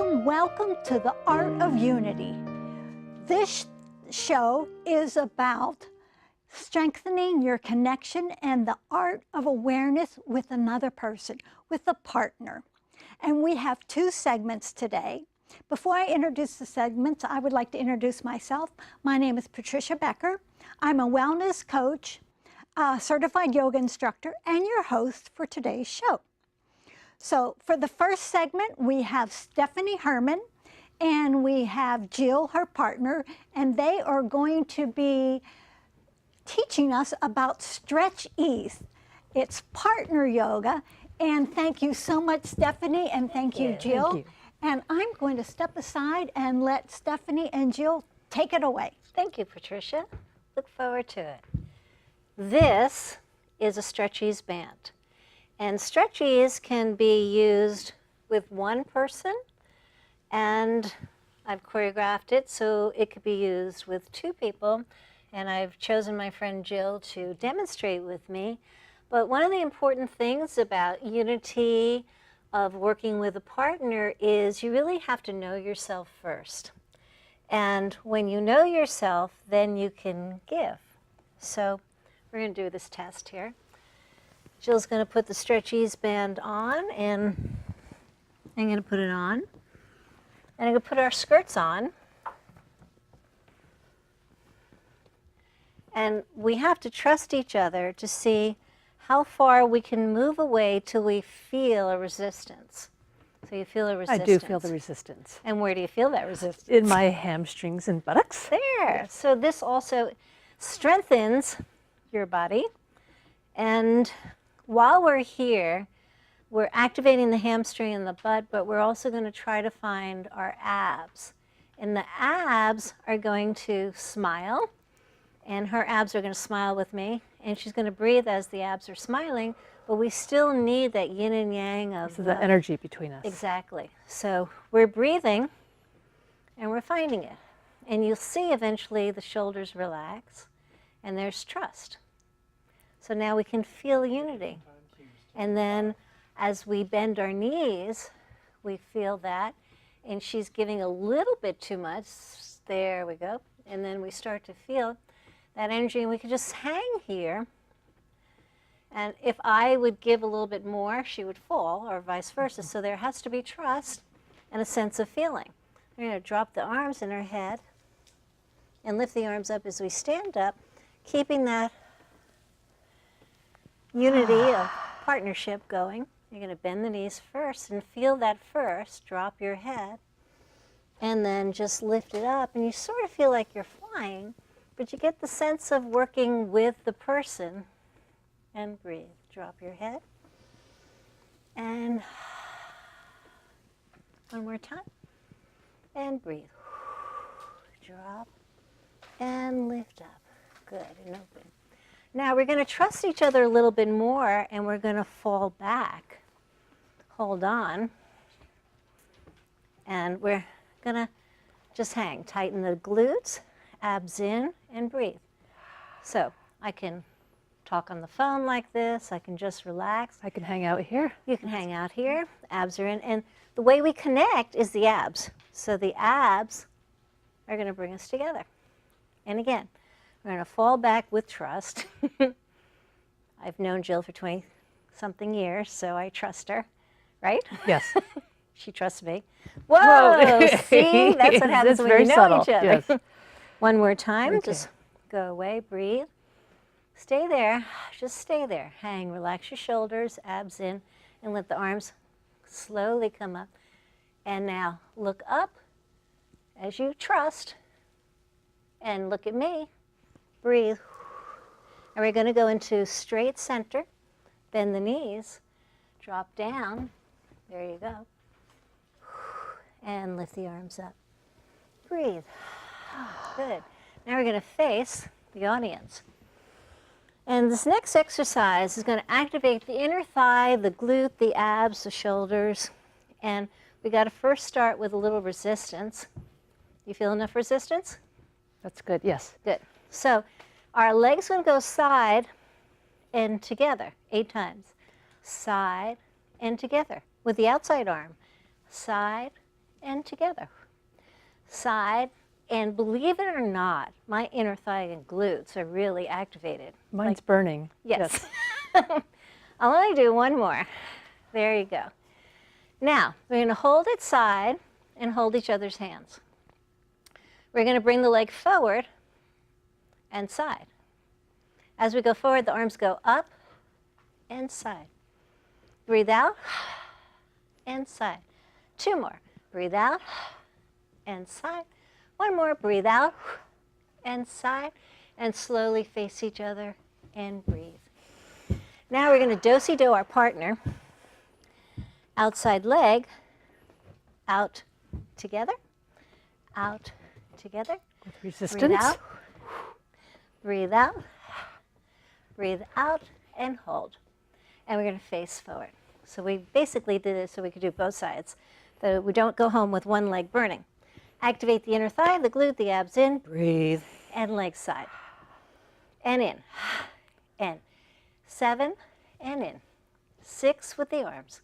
welcome to the Art of Unity. This show is about strengthening your connection and the art of awareness with another person, with a partner. And we have two segments today. Before I introduce the segments, I would like to introduce myself. My name is Patricia Becker. I'm a wellness coach, a certified yoga instructor, and your host for today's show. So for the first segment, we have Stephanie Herman and we have Jill, her partner, and they are going to be teaching us about Stretch Ease. It's partner yoga, and thank you so much, Stephanie, and thank you, Jill. Thank you. And I'm going to step aside and let Stephanie and Jill take it away. Thank you, Patricia. Look forward to it. This is a Stretch Ease band. And Stretch Ease can be used with one person, and I've choreographed it so it could be used with two people, and I've chosen my friend Jill to demonstrate with me. But one of the important things about unity of working with a partner is you really have to know yourself first. And when you know yourself, then you can give. So we're going to do this test here. Jill's going to put the Stretch Ease band on, and I'm going to put it on. And I'm going to put our skirts on. And we have to trust each other to see how far we can move away till we feel a resistance. So you feel a resistance. I do feel the resistance. And where do you feel that resistance? In my hamstrings and buttocks. There. So this also strengthens your body. And while we're here, we're activating the hamstring and the butt, but we're also going to try to find our abs. And the abs are going to smile, and her abs are going to smile with me, and she's going to breathe as the abs are smiling, but we still need that yin and yang of the energy between us. Exactly. So we're breathing, and we're finding it. And you'll see eventually the shoulders relax, and there's trust. So now we can feel unity. And then as we bend our knees, we feel that. And she's giving a little bit too much. There we go. And then we start to feel that energy, and we can just hang here. And if I would give a little bit more, she would fall, or vice versa. So there has to be trust and a sense of feeling. We're going to drop the arms in her head and lift the arms up as we stand up, keeping that unity of partnership going. You're going to bend the knees first and feel that first. Drop your head and then just lift it up, and you sort of feel like you're flying, but you get the sense of working with the person. And breathe. Drop your head. And one more time. And breathe. Drop and lift up. Good, and open. Now we're going to trust each other a little bit more, and we're going to fall back. Hold on. And we're going to just hang. Tighten the glutes, abs in, and breathe. So I can talk on the phone like this. I can just relax. I can hang out here. You can hang out here. Abs are in. And the way we connect is the abs. So the abs are going to bring us together. And again, we're going to fall back with trust. I've known Jill for 20-something years, so I trust her, right? Yes. She trusts me. Whoa! See? That's what happens when you know subtle. each other. Yes. One more time. Okay. Just go away. Breathe. Stay there. Just stay there. Hang. Relax your shoulders, abs in, and let the arms slowly come up. And now look up as you trust, and look at me. Breathe. And we're going to go into straight center. Bend the knees. Drop down. There you go. And lift the arms up. Breathe. Good. Now we're going to face the audience. And this next exercise is going to activate the inner thigh, the glute, the abs, the shoulders. And we got to first start with a little resistance. You feel enough resistance? That's good, yes. Good. So our legs going to go side and together 8 times. Side and together with the outside arm. Side and together. Side, and believe it or not, my inner thigh and glutes are really activated. Mine's burning. Yes. I'll only do one more. There you go. Now, we're going to hold it side and hold each other's hands. We're going to bring the leg forward and side. As we go forward, the arms go up and side. Breathe out and side. 2 more. Breathe out and side. 1 more. Breathe out and side. And slowly face each other and breathe. Now we're going to do-si-do our partner. Outside leg, out together, out together. With Breathe resistance. out, breathe out, breathe out, and hold. And we're going to face forward. So we basically did it so we could do both sides, so we don't go home with one leg burning. Activate the inner thigh, the glute, the abs in, breathe, and leg side. And in, and 7, and in. 6 with the arms.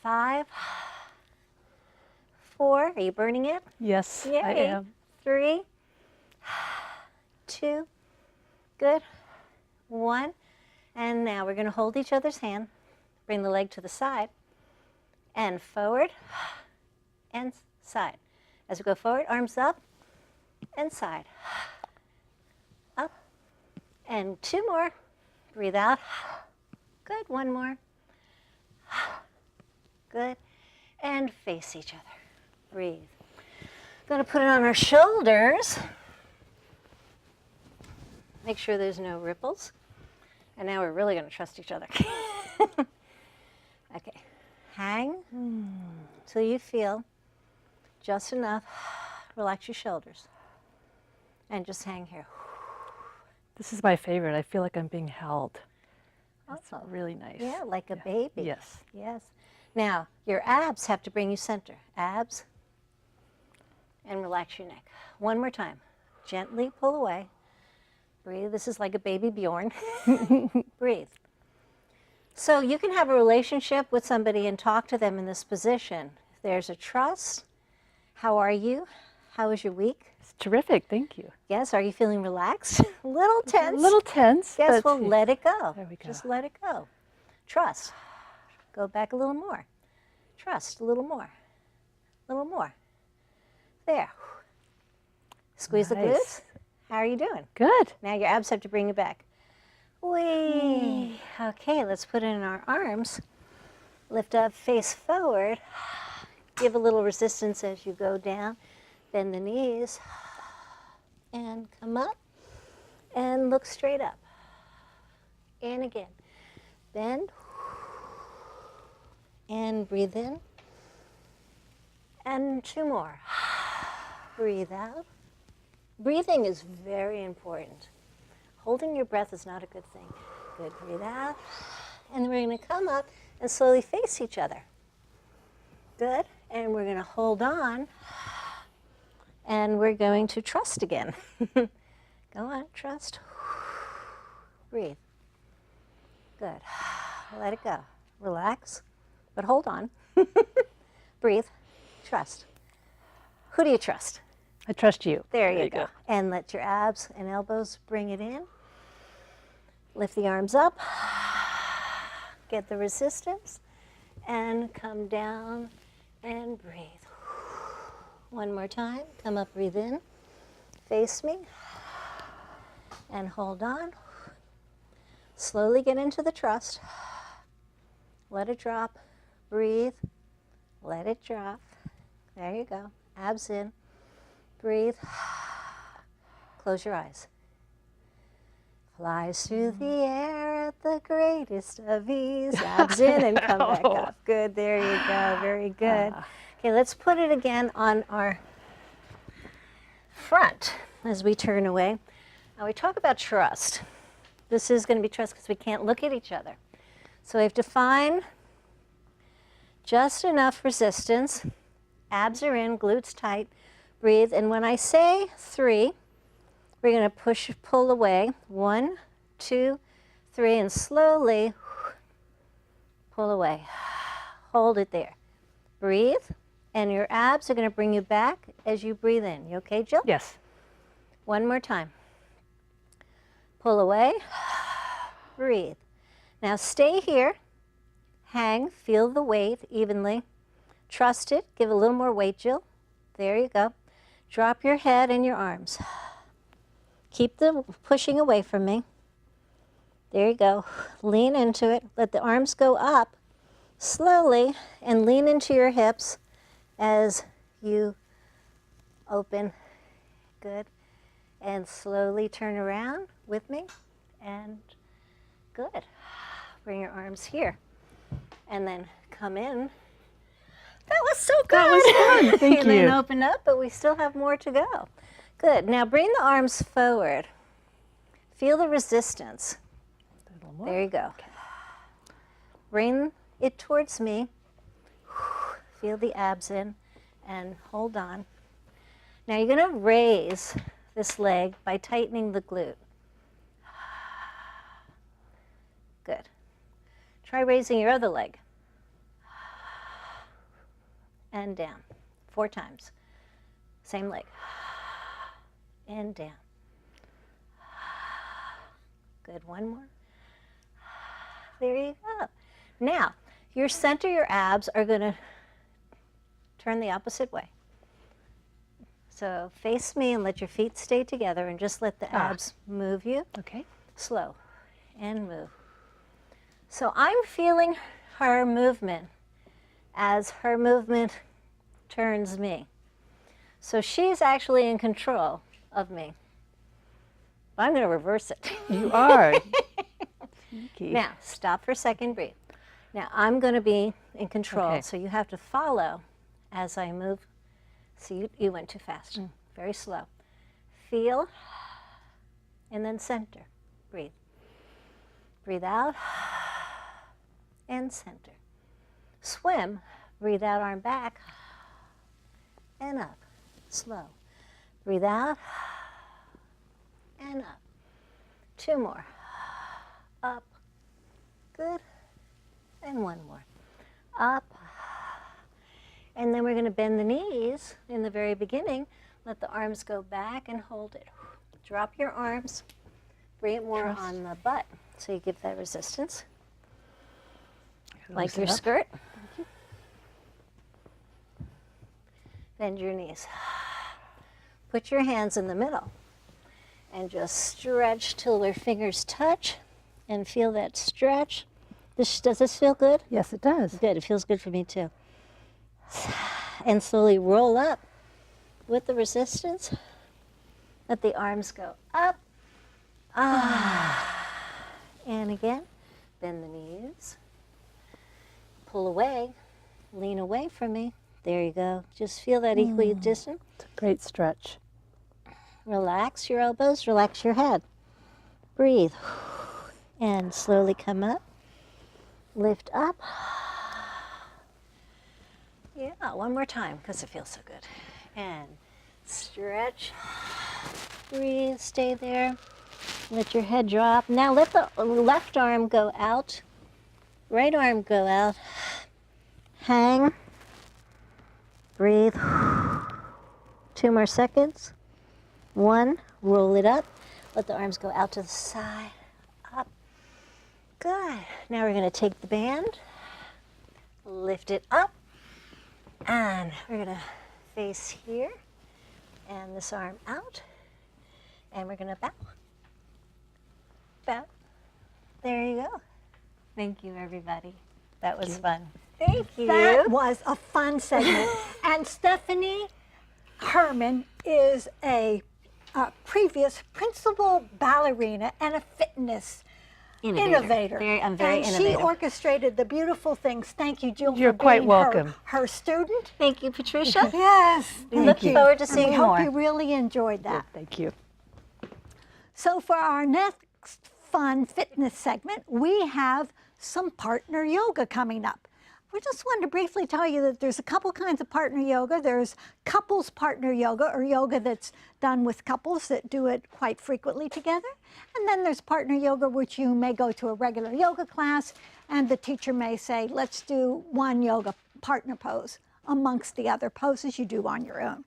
5, 4, are you burning it? Yes, I Yay. am. 3, 2, good, 1. And now we're going to hold each other's hand, bring the leg to the side, and forward, and side. As we go forward, arms up, and side. Up, and 2 more. Breathe out. Good, 1 more. Good. And face each other. Breathe. Going to put it on our shoulders. Make sure there's no ripples. And now we're really going to trust each other. Okay. Hang till you feel just enough. Relax your shoulders. And just hang here. This is my favorite. I feel like I'm being held. That's Oh. really nice. Yeah, like a baby. Yes. Yes. Now, your abs have to bring you center. Abs. And relax your neck. 1 more time. Gently pull away. Breathe. This is like a baby Bjorn. Breathe. So you can have a relationship with somebody and talk to them in this position. There's a trust. How are you? How was your week? It's terrific. Thank you. Yes. Are you feeling relaxed? A little tense. A little tense. Yes, but well, let it go. There we go. Just let it go. Trust. Go back a little more. Trust a little more. A little more. There. Squeeze the Nice. glutes. How are you doing? Good. Now your abs have to bring you back. Whee. Okay, let's put it in our arms. Lift up, face forward. Give a little resistance as you go down. Bend the knees. And come up. And look straight up. And again. Bend. And breathe in. And 2 more. Breathe out. Breathing is very important. Holding your breath is not a good thing. Good, breathe out. And then we're going to come up and slowly face each other. Good, and we're going to hold on. And we're going to trust again. Go on, trust. Breathe. Good. Let it go. Relax, but hold on. Breathe, trust. Who do you trust? I trust you. There you go. And let your abs and elbows bring it in. Lift the arms up. Get the resistance. And come down and breathe. 1 more time. Come up, breathe in. Face me. And hold on. Slowly get into the trust. Let it drop. Breathe. Let it drop. There you go. Abs in. Breathe. Close your eyes. Flies through the air at the greatest of ease. Abs in and come back up. Good, there you go. Very good. Okay, let's put it again on our front as we turn away. Now we talk about trust. This is going to be trust because we can't look at each other. So we have to find just enough resistance. Abs are in, glutes tight. Breathe, and when I say 3, we're going to pull away. 1, 2, 3, and slowly pull away. Hold it there. Breathe, And your abs are going to bring you back as you breathe in. You okay, Jill? Yes. One more time. Pull away. Breathe. Now stay here. Hang. Feel the weight evenly. Trust it. Give a little more weight, Jill. There you go. Drop your head and your arms. Keep the pushing away from me. There you go. Lean into it. Let the arms go up slowly and lean into your hips as you open. Good. And slowly turn around with me. And good. Bring your arms here. And then come in. That was so good. That was fun. Thank And then you. open up, but we still have more to go. Good. Now bring the arms forward. Feel the resistance. A little more. There you go. Bring it towards me. Feel the abs in and hold on. Now you're going to raise this leg by tightening the glute. Good. Try raising your other leg. And down. 4 times. Same leg. And down. Good. One more. There you go. Now, your center, your abs are going to turn the opposite way. So face me and let your feet stay together and just let the abs move you. Okay. Slow and move. So I'm feeling her movement as her movement turns me. So she's actually in control of me. I'm going to reverse it. You are. Sneaky. Now, stop for a second, breathe. Now, I'm going to be in control, Okay. so you have to follow as I move. See, you went too fast. Very slow. Feel, and then center. Breathe. Breathe out, and center. Swim, breathe out, arm back, and up. Slow. Breathe out, and up. 2 more. Up. Good. And 1 more. Up. And then we're going to bend the knees in the very beginning. Let the arms go back and hold it. Drop your arms. Bring it more on the butt so you give that resistance. Like loosen your up. skirt. Bend your knees. Put your hands in the middle and just stretch till your fingers touch and feel that stretch. Does this feel good? Yes, it does. Good, it feels good for me too. And slowly roll up with the resistance. Let the arms go up. And again, bend the knees. Pull away, lean away from me. There you go. Just feel that equidistant. It's a great stretch. Relax your elbows, relax your head. Breathe. And slowly come up. Lift up. Yeah, one more time because it feels so good. And stretch. Breathe, stay there. Let your head drop. Now let the left arm go out. Right arm go out. Hang. Breathe. 2 more seconds. 1, roll it up. Let the arms go out to the side. Up. Good. Now we're going to take the band, lift it up, and we're going to face here, and this arm out, and we're going to bow. Bow. There you go. Thank you, everybody. That was fun. Thank you. That was a fun segment. And Stephanie Herman is a previous principal ballerina and a fitness innovator. I'm very and innovative. she orchestrated the beautiful things. Thank you, Jill, You're for quite being welcome. her student. Thank you, Patricia. Yes, We look thank you. forward to And seeing we more. hope you really enjoyed that. Thank you. So for our next fun fitness segment, we have some partner yoga coming up. We just wanted to briefly tell you that there's a couple kinds of partner yoga. There's couples partner yoga, or yoga that's done with couples that do it quite frequently together. And then there's partner yoga, which you may go to a regular yoga class, and the teacher may say, let's do one yoga partner pose amongst the other poses you do on your own.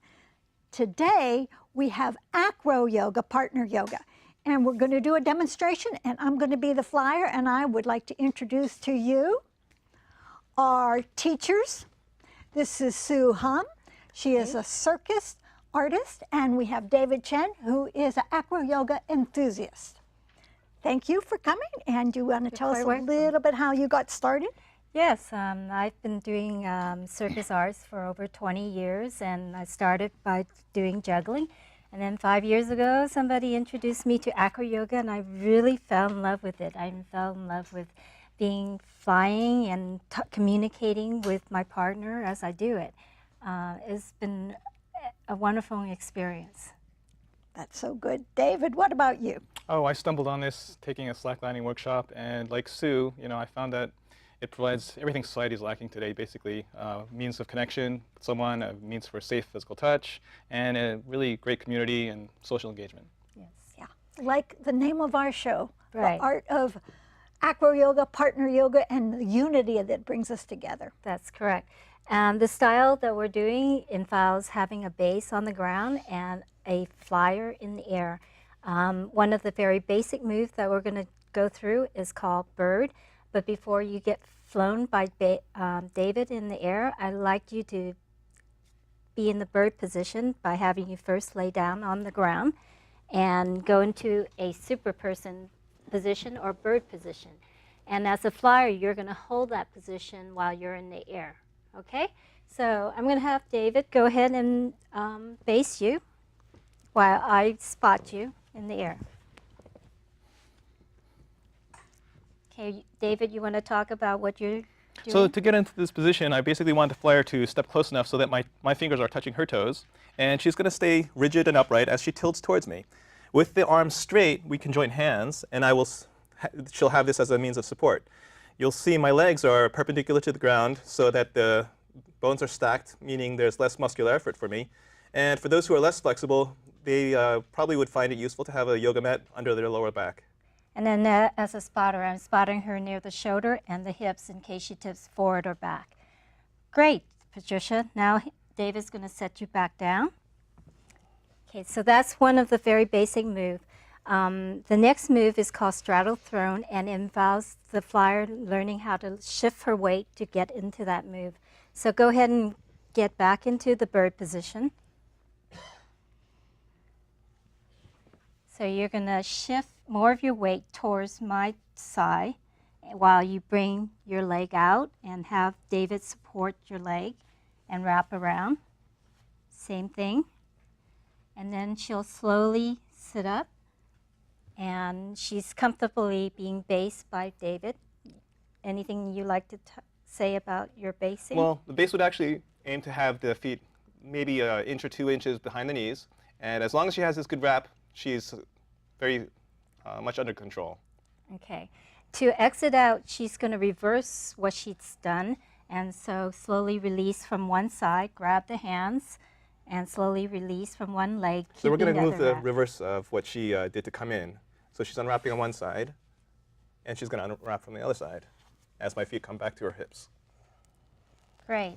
Today, we have acro yoga, partner yoga, and we're going to do a demonstration, and I'm going to be the flyer, and I would like to introduce to you our teachers. This is Sue Hum. She is a circus artist, and we have David Chen, who is an acro yoga enthusiast. Thank you for coming, and you want to tell us a little bit how you got started? Yes, I've been doing circus arts for over 20 years, and I started by doing juggling. And then 5 years ago, somebody introduced me to acro yoga, and I really fell in love with it. I fell in love with flying and communicating with my partner as I do it. It's been a wonderful experience. That's so good. David, what about you? Oh, I stumbled on this taking a slacklining workshop, and like Sue, I found that it provides everything society is lacking today, basically, means of connection with someone, a means for safe physical touch, and a really great community and social engagement. Yes. Yeah, like the name of our show, Right. The art of acro yoga, partner yoga, and the unity that brings us together. That's correct. The style that we're doing involves having a base on the ground and a flyer in the air. One of the very basic moves that we're going to go through is called bird. But before you get flown by David in the air, I'd like you to be in the bird position by having you first lay down on the ground and go into a super person position or bird position. And as a flyer, you're going to hold that position while you're in the air. Okay? So I'm going to have David go ahead and base you while I spot you in the air. Okay, David, you want to talk about what you're doing? So to get into this position, I basically want the flyer to step close enough so that my fingers are touching her toes, and she's going to stay rigid and upright as she tilts towards me. With the arms straight, we can join hands, and she'll have this as a means of support. You'll see my legs are perpendicular to the ground so that the bones are stacked, meaning there's less muscular effort for me. And for those who are less flexible, they probably would find it useful to have a yoga mat under their lower back. And then as a spotter, I'm spotting her near the shoulder and the hips in case she tips forward or back. Great, Patricia. Now David's going to set you back down. Okay, so that's one of the very basic moves. The next move is called straddle throne and involves the flyer learning how to shift her weight to get into that move. So go ahead and get back into the bird position. So you're going to shift more of your weight towards my side while you bring your leg out and have David support your leg and wrap around. Same thing. And then she'll slowly sit up, and she's comfortably being based by David. Anything you like to say about your basing? Well, the base would actually aim to have the feet maybe an inch or 2 inches behind the knees, and as long as she has this good wrap, she's very much under control. Okay. To exit out, she's going to reverse what she's done, and so slowly release from one side, grab the hands, and slowly release from one leg. So we're going to move the wrap. reverse of what she did to come in. So she's unwrapping on one side, and she's going to unwrap from the other side as my feet come back to her hips. Great.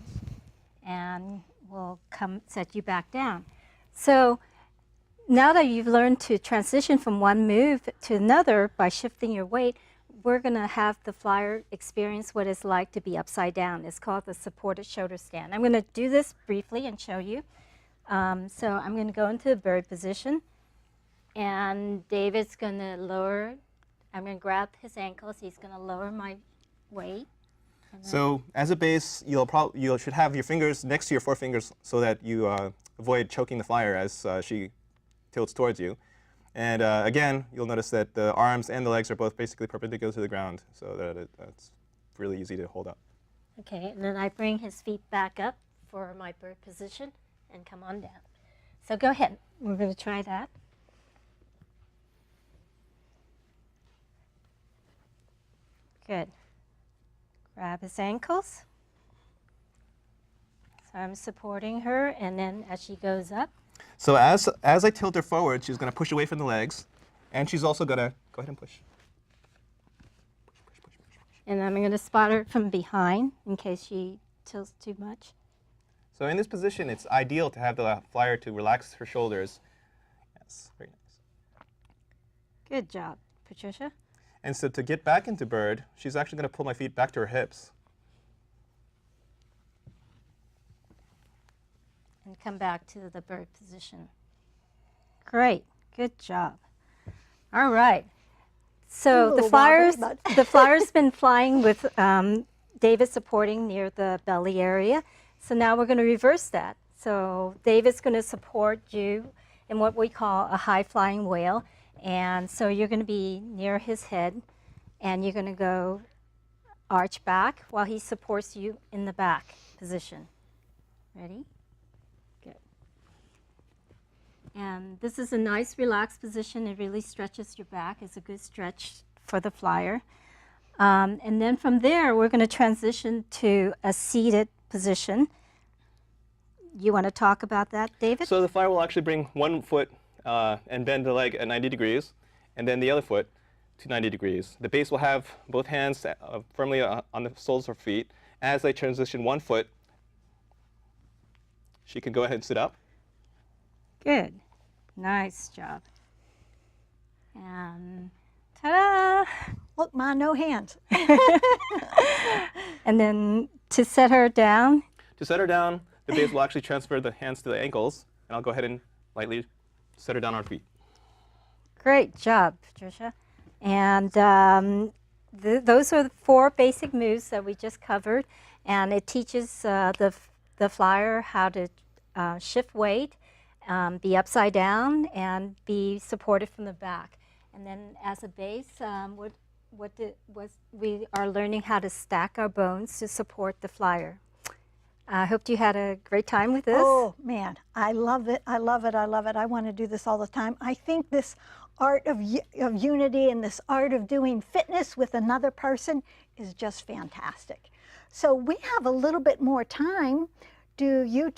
And we'll set you back down. So now that you've learned to transition from one move to another by shifting your weight, we're going to have the flyer experience what it's like to be upside down. It's called the supported shoulder stand. I'm going to do this briefly and show you. So I'm going to go into the bird position, and David's going to lower. I'm going to grab his ankles. He's going to lower my weight. So as a base, you should have your fingers next to your forefingers so that you avoid choking the flyer as she tilts towards you. And again, you'll notice that the arms and the legs are both basically perpendicular to the ground, so that it's really easy to hold up. Okay, and then I bring his feet back up for my bird position and come on down. So go ahead. We're going to try that. Good. Grab his ankles. So I'm supporting her, and then as she goes up. So as I tilt her forward, she's going to push away from the legs, and she's also going to go ahead and push. And I'm going to spot her from behind in case she tilts too much. So in this position, it's ideal to have the flyer to relax her shoulders. Yes, very nice. Good job, Patricia. And so to get back into bird, she's actually going to pull my feet back to her hips. And come back to the bird position. Great, good job. All right. So the Ooh, flyers, wobbly, but- the flyer's been flying with David supporting near the belly area. So now we're going to reverse that. So David's going to support you in what we call a high flying whale. And so you're going to be near his head, and you're going to go arch back while he supports you in the back position. Ready? Good. And this is a nice relaxed position. It really stretches your back. It's a good stretch for the flyer. And then from there, we're going to transition to a seated position. You want to talk about that, David? So the flyer will actually bring one foot and bend the leg at 90 degrees, and then the other foot to 90 degrees. The base will have both hands firmly on the soles of her feet. As I transition one foot, she can go ahead and sit up. Good. Nice job. And ta-da! Look, Ma, no hands. And then to set her down, To set her down, the base will actually transfer the hands to the ankles, and I'll go ahead and lightly set her down on her feet. great job, Patricia. And those are the 4 basic moves that we just covered. And it teaches the flyer how to shift weight, be upside down, and be supported from the back. And then as a base, we are learning how to stack our bones to support the flyer. I hope you had a great time with this. Oh, man, I love it. I love it. I love it. I want to do this all the time. I think this art of unity and this art of doing fitness with another person is just fantastic. So we have a little bit more time. Do you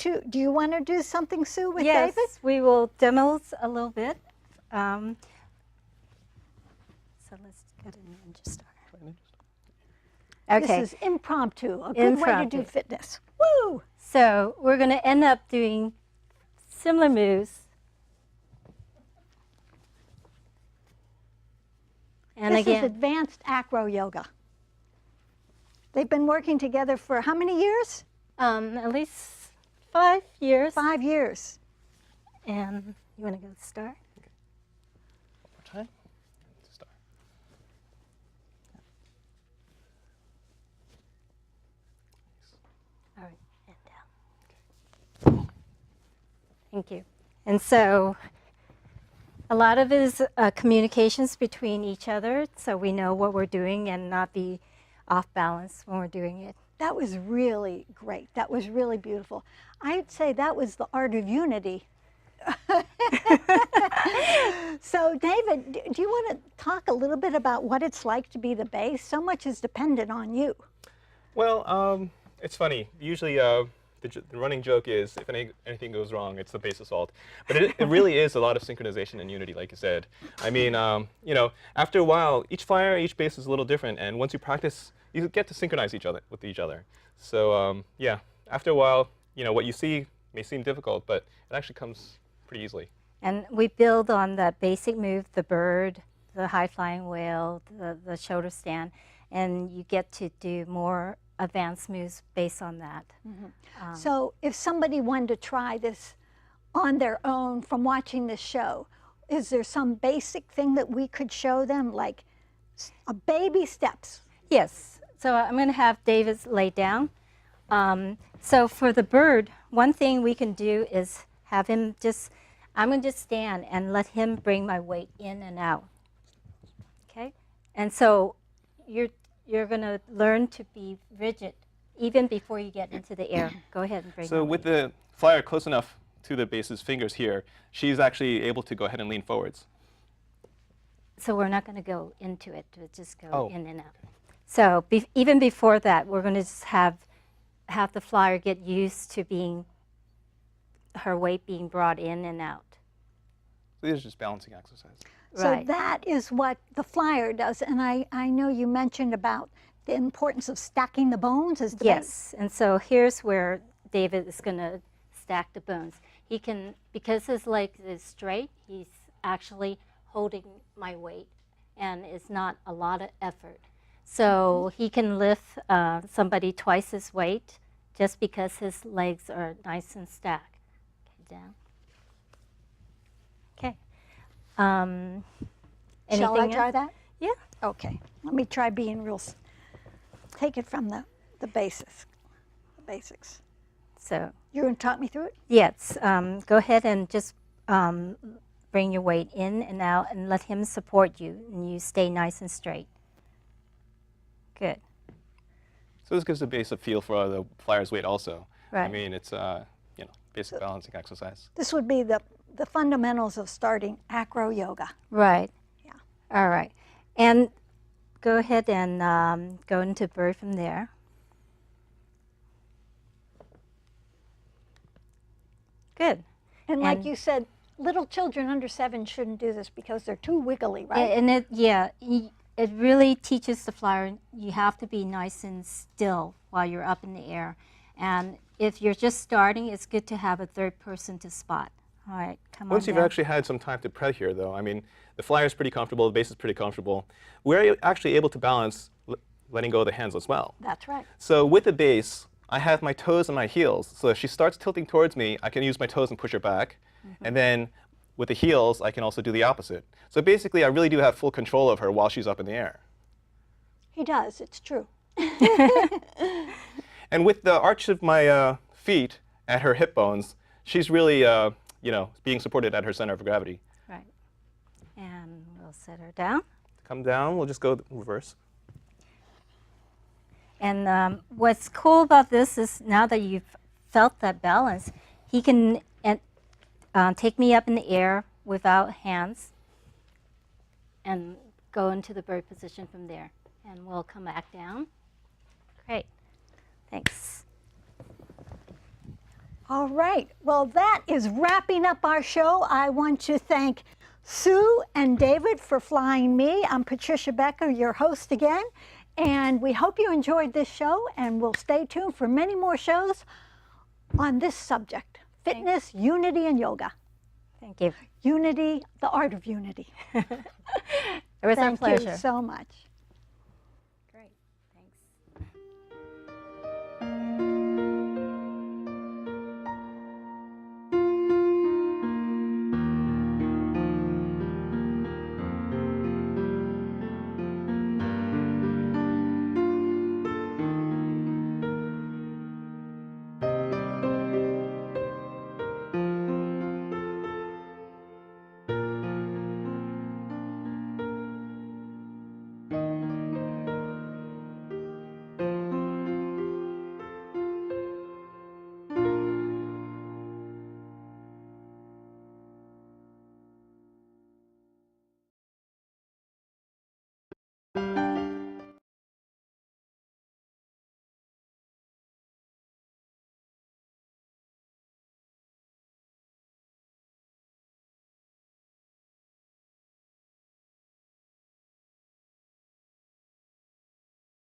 want to do something, Sue, with Yes, David? we will demo a little bit. So let's get a ninja star. Okay. This is impromptu, a good way to do Impromptu. fitness. Woo! So we're going to end up doing similar moves. And This is again, advanced acro yoga. They've been working together for how many years? at least 5 years. 5 years. And you want to go start? One more time. Start. All right, and down. Thank you. And so a lot of it is communications between each other, so we know what we're doing and not be off balance when we're doing it. That was really great. That was really beautiful. I'd say that was the art of unity. So, David, do you want to talk a little bit about what it's like to be the base? So much is dependent on you. Well, it's funny. Usually, the running joke is if anything goes wrong, it's the base assault. But it really is a lot of synchronization and unity, like you said. I mean, you know, after a while, each flyer, each base is a little different, and once you practice, you get to synchronize with each other. So yeah, after a while, you know, what you see may seem difficult, but it actually comes pretty easily. And we build on that basic move, the bird, the high-flying whale, the shoulder stand, and you get to do more advanced moves based on that. So if somebody wanted to try this on their own from watching this show, is there some basic thing that we could show them, like a baby steps? Yes, so I'm going to have David lay down. So for the bird, one thing we can do is have him I'm going to just stand and let him bring my weight in and out. Okay? And so you're going to learn to be rigid even before you get into the air. Go ahead and bring So my with weight. the flyer close enough to the base's fingers here, she's actually able to go ahead and lean forwards. So we're not going to go into it. We'll just go Oh, in and out. So even before that, we're going to just have the flyer get used to her weight being brought in and out. So these are just balancing exercises. So Right. that is what the flyer does. And I know you mentioned about the importance of stacking the bones as the base. Yes, and so here's where David is going to stack the bones. He can, because his leg is straight, he's actually holding my weight, and it's not a lot of effort. So he can lift somebody twice his weight just because his legs are nice and stacked. Okay, down. Okay. Shall I Anything try else? that? Yeah. Okay. Let me try being real. Take it from the basics. The basics. So You're going to talk me through it? yes, go ahead and just bring your weight in and out and let him support you, and you stay nice and straight. Good. So this gives a basic feel for the flyer's weight also. I Right. mean, it's basic balancing exercise. This would be the fundamentals of starting acro yoga. Right. Yeah. All right. And go ahead and go into bird from there. Good. And like And- you said, little children under 7 shouldn't do this because they're too wiggly, right? And it really teaches the flyer you have to be nice and still while you're up in the air. And if you're just starting, it's good to have a third person to spot. All right, come Once on you've down. actually had some time to prep here, though, I mean, the flyer's pretty comfortable, the base is pretty comfortable. We're actually able to balance letting go of the hands as well. That's right. So with the base, I have my toes and my heels. So if she starts tilting towards me, I can use my toes and push her back. And then with the heels, I can also do the opposite. So basically, I really do have full control of her while she's up in the air. He does. It's true. And with the arch of my feet at her hip bones, she's really, being supported at her center of gravity. Right. And we'll set her down. Come down, we'll just go reverse. And what's cool about this is now that you've felt that balance, he can take me up in the air without hands and go into the bird position from there. And we'll come back down. Great. Thanks. All right. Well, that is wrapping up our show. I want to thank Sue and David for flying me. I'm Patricia Becker, your host again. And we hope you enjoyed this show, and we'll stay tuned for many more shows on this subject, fitness, unity, and yoga. Thank you. Unity, the art of unity. It was our Thank pleasure. you so much. Great. Thanks.